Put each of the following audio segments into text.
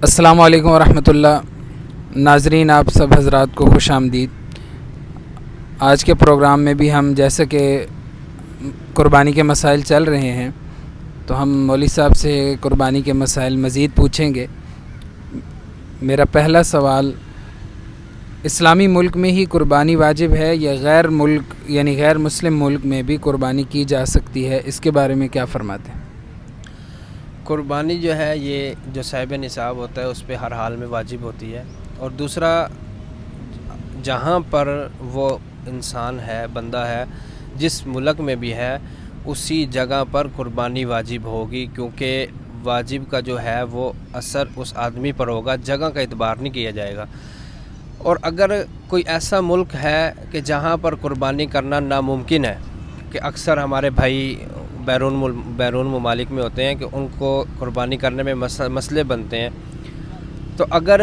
السلام علیکم ورحمۃ اللہ۔ ناظرین، آپ سب حضرات کو خوش آمدید۔ آج کے پروگرام میں بھی ہم جیسا کہ قربانی کے مسائل چل رہے ہیں تو ہم مولوی صاحب سے قربانی کے مسائل مزید پوچھیں گے۔ میرا پہلا سوال، اسلامی ملک میں ہی قربانی واجب ہے یا غیر مسلم ملک میں بھی قربانی کی جا سکتی ہے؟ اس کے بارے میں کیا فرماتے ہیں؟ قربانی جو ہے یہ جو صاحب نصاب ہوتا ہے اس پہ ہر حال میں واجب ہوتی ہے، اور دوسرا جہاں پر وہ انسان ہے، بندہ ہے، جس ملک میں بھی ہے اسی جگہ پر قربانی واجب ہوگی، کیونکہ واجب کا جو ہے وہ اثر اس آدمی پر ہوگا، جگہ کا اعتبار نہیں کیا جائے گا۔ اور اگر کوئی ایسا ملک ہے کہ جہاں پر قربانی کرنا ناممکن ہے، کہ اکثر ہمارے بھائی بیرون ممالک میں ہوتے ہیں کہ ان کو قربانی کرنے میں مسئلے بنتے ہیں، تو اگر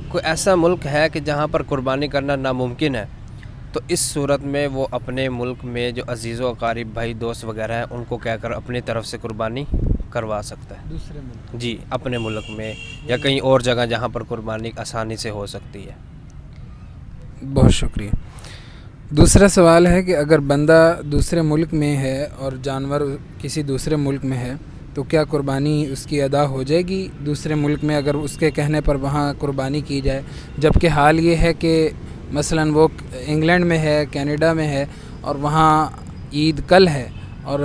کوئی ایسا ملک ہے کہ جہاں پر قربانی کرنا ناممکن ہے تو اس صورت میں وہ اپنے ملک میں جو عزیز و اقارب بھائی دوست وغیرہ ہیں ان کو کہہ کر اپنی طرف سے قربانی کروا سکتا ہے دوسرے ملک؟ جی، اپنے ملک میں یا کہیں اور جگہ جہاں پر قربانی آسانی سے ہو سکتی ہے۔ بہت شکریہ۔ دوسرا سوال ہے کہ اگر بندہ دوسرے ملک میں ہے اور جانور کسی دوسرے ملک میں ہے تو کیا قربانی اس کی ادا ہو جائے گی دوسرے ملک میں، اگر اس کے کہنے پر وہاں قربانی کی جائے؟ جبکہ حال یہ ہے کہ مثلاً وہ انگلینڈ میں ہے، کینیڈا میں ہے، اور وہاں عید کل ہے، اور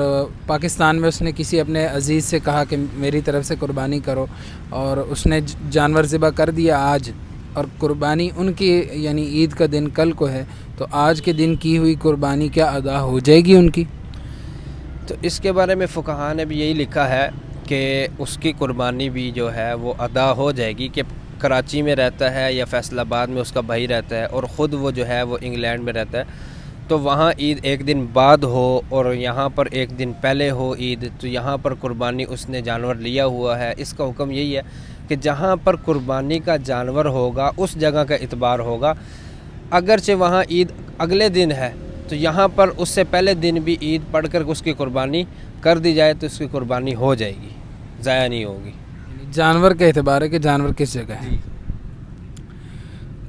پاکستان میں اس نے کسی اپنے عزیز سے کہا کہ میری طرف سے قربانی کرو، اور اس نے جانور ذبح کر دیا آج، اور قربانی ان کی یعنی عید کا دن کل کو ہے، تو آج کے دن کی ہوئی قربانی کیا ادا ہو جائے گی ان کی؟ تو اس کے بارے میں فقہاء نے بھی یہی لکھا ہے کہ اس کی قربانی بھی جو ہے وہ ادا ہو جائے گی، کہ کراچی میں رہتا ہے یا فیصل آباد میں اس کا بھائی رہتا ہے اور خود وہ جو ہے وہ انگلینڈ میں رہتا ہے، تو وہاں عید ایک دن بعد ہو اور یہاں پر ایک دن پہلے ہو عید، تو یہاں پر قربانی اس نے جانور لیا ہوا ہے، اس کا حکم یہی ہے کہ جہاں پر قربانی کا جانور ہوگا اس جگہ کا اعتبار ہوگا، اگرچہ وہاں عید اگلے دن ہے تو یہاں پر اس سے پہلے دن بھی عید پڑھ کر اس کی قربانی کر دی جائے تو اس کی قربانی ہو جائے گی، ضائع نہیں ہوگی۔ جانور کا اعتبار ہے کہ جانور کس جگہ ہے۔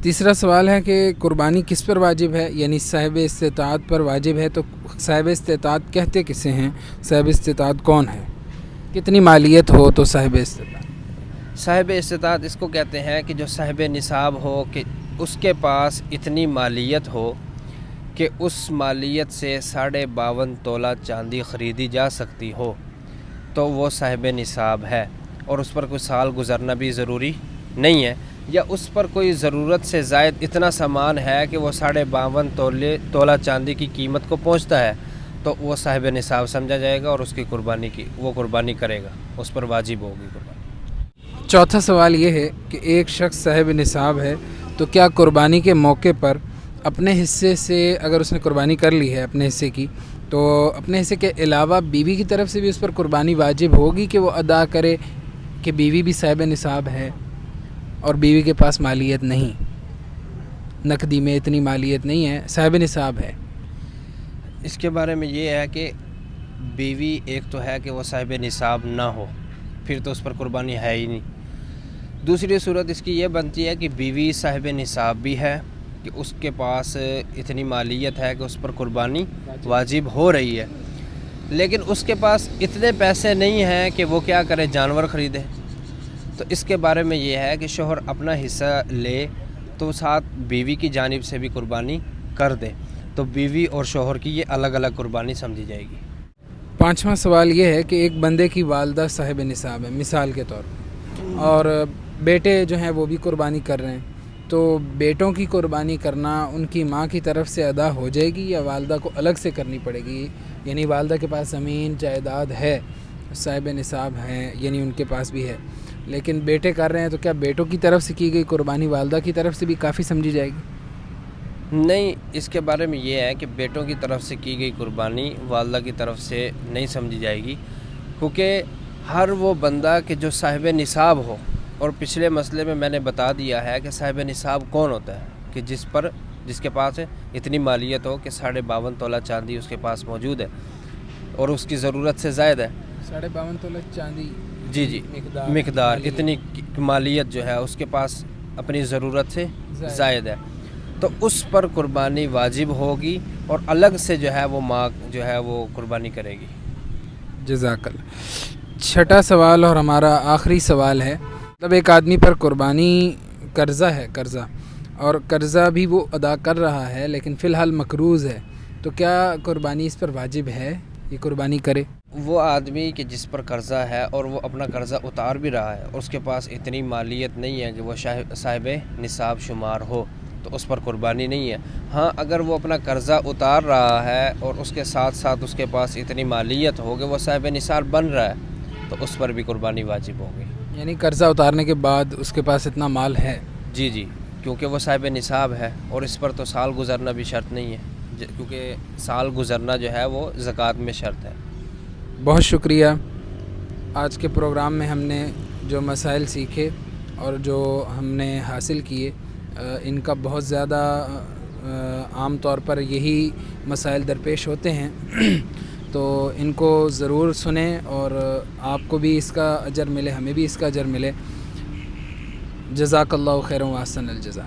تیسرا سوال ہے کہ قربانی کس پر واجب ہے، یعنی صاحب استطاعت پر واجب ہے، تو صاحب استطاعت کہتے کسے ہیں؟ صاحب استطاعت کون ہے؟ کتنی مالیت ہو تو صاحب استطاعت؟ صاحب استطاعت اس کو کہتے ہیں کہ جو صاحب نصاب ہو، کہ اس کے پاس اتنی مالیت ہو کہ اس مالیت سے 52.5 تولہ چاندی خریدی جا سکتی ہو، تو وہ صاحب نصاب ہے، اور اس پر کوئی سال گزرنا بھی ضروری نہیں ہے، یا اس پر کوئی ضرورت سے زائد اتنا سامان ہے کہ وہ 52.5 تولہ چاندی کی قیمت کو پہنچتا ہے، تو وہ صاحب نصاب سمجھا جائے گا اور اس کی قربانی وہ قربانی کرے گا، اس پر واجب ہوگی قربانی۔ چوتھا سوال یہ ہے کہ ایک شخص صاحب نصاب ہے تو کیا قربانی کے موقع پر اپنے حصے سے، اگر اس نے قربانی کر لی ہے اپنے حصے کی، تو اپنے حصے کے علاوہ بیوی کی طرف سے بھی اس پر قربانی واجب ہوگی کہ وہ ادا کرے، کہ بیوی بھی صاحب نصاب ہے اور بیوی کے پاس مالیت نہیں، نقدی میں اتنی مالیت نہیں ہے، صاحب نصاب ہے؟ اس کے بارے میں یہ ہے کہ بیوی ایک تو ہے کہ وہ صاحب نصاب نہ ہو، پھر تو اس پر قربانی ہے ہی نہیں۔ دوسری صورت اس کی یہ بنتی ہے کہ بیوی صاحب نصاب بھی ہے، کہ اس کے پاس اتنی مالیت ہے کہ اس پر قربانی واجب ہو رہی ہے، لیکن اس کے پاس اتنے پیسے نہیں ہیں کہ وہ کیا کرے، جانور خریدے، تو اس کے بارے میں یہ ہے کہ شوہر اپنا حصہ لے تو ساتھ بیوی کی جانب سے بھی قربانی کر دے، تو بیوی اور شوہر کی یہ الگ الگ قربانی سمجھی جائے گی۔ پانچواں سوال یہ ہے کہ ایک بندے کی والدہ صاحب نصاب ہے مثال کے طور پر، اور بیٹے جو ہیں وہ بھی قربانی کر رہے ہیں، تو بیٹوں کی قربانی کرنا ان کی ماں کی طرف سے ادا ہو جائے گی یا والدہ کو الگ سے کرنی پڑے گی؟ یعنی والدہ کے پاس زمین جائیداد ہے، صاحب نصاب ہیں، یعنی ان کے پاس بھی ہے، لیکن بیٹے کر رہے ہیں، تو کیا بیٹوں کی طرف سے کی گئی قربانی والدہ کی طرف سے بھی کافی سمجھی جائے گی؟ نہیں، اس کے بارے میں یہ ہے کہ بیٹوں کی طرف سے کی گئی قربانی والدہ کی طرف سے نہیں سمجھی جائے گی، کیونکہ ہر وہ بندہ کہ جو صاحب نصاب ہو، اور پچھلے مسئلے میں نے بتا دیا ہے کہ صاحب نصاب کون ہوتا ہے، کہ جس کے پاس اتنی مالیت ہو کہ 52.5 تولہ چاندی اس کے پاس موجود ہے اور اس کی ضرورت سے زائد ہے۔ 52.5 تولہ چاندی جی جی مقدار اتنی مالیت جو ہے اس کے پاس اپنی ضرورت سے زائد ہے تو اس پر قربانی واجب ہوگی اور الگ سے جو ہے وہ ماں جو ہے وہ قربانی کرے گی۔ جزاک اللہ۔ چھٹا سوال اور ہمارا آخری سوال ہے، مطلب ایک آدمی پر قربانی قرضہ ہے، قرضہ، اور قرضہ بھی وہ ادا کر رہا ہے لیکن فی الحال مقروض ہے، تو کیا قربانی اس پر واجب ہے، یہ قربانی کرے؟ وہ آدمی کہ جس پر قرضہ ہے اور وہ اپنا قرضہ اتار بھی رہا ہے، اس کے پاس اتنی مالیت نہیں ہے کہ وہ صاحب نصاب شمار ہو، تو اس پر قربانی نہیں ہے۔ ہاں اگر وہ اپنا قرضہ اتار رہا ہے اور اس کے ساتھ ساتھ اس کے پاس اتنی مالیت ہو کہ وہ صاحب نصاب بن رہا ہے تو اس پر بھی قربانی واجب ہوگی۔ یعنی قرضہ اتارنے کے بعد اس کے پاس اتنا مال ہے؟ جی جی، کیونکہ وہ صاحب نصاب ہے اور اس پر تو سال گزرنا بھی شرط نہیں ہے، کیونکہ سال گزرنا جو ہے وہ زکوٰۃ میں شرط ہے۔ بہت شکریہ۔ آج کے پروگرام میں ہم نے جو مسائل سیکھے اور جو ہم نے حاصل کیے ان کا بہت زیادہ عام طور پر یہی مسائل درپیش ہوتے ہیں تو ان کو ضرور سنیں اور آپ کو بھی اس کا اجر ملے، ہمیں بھی اس کا اجر ملے۔ جزاک اللہ خیر و احسن الجزا۔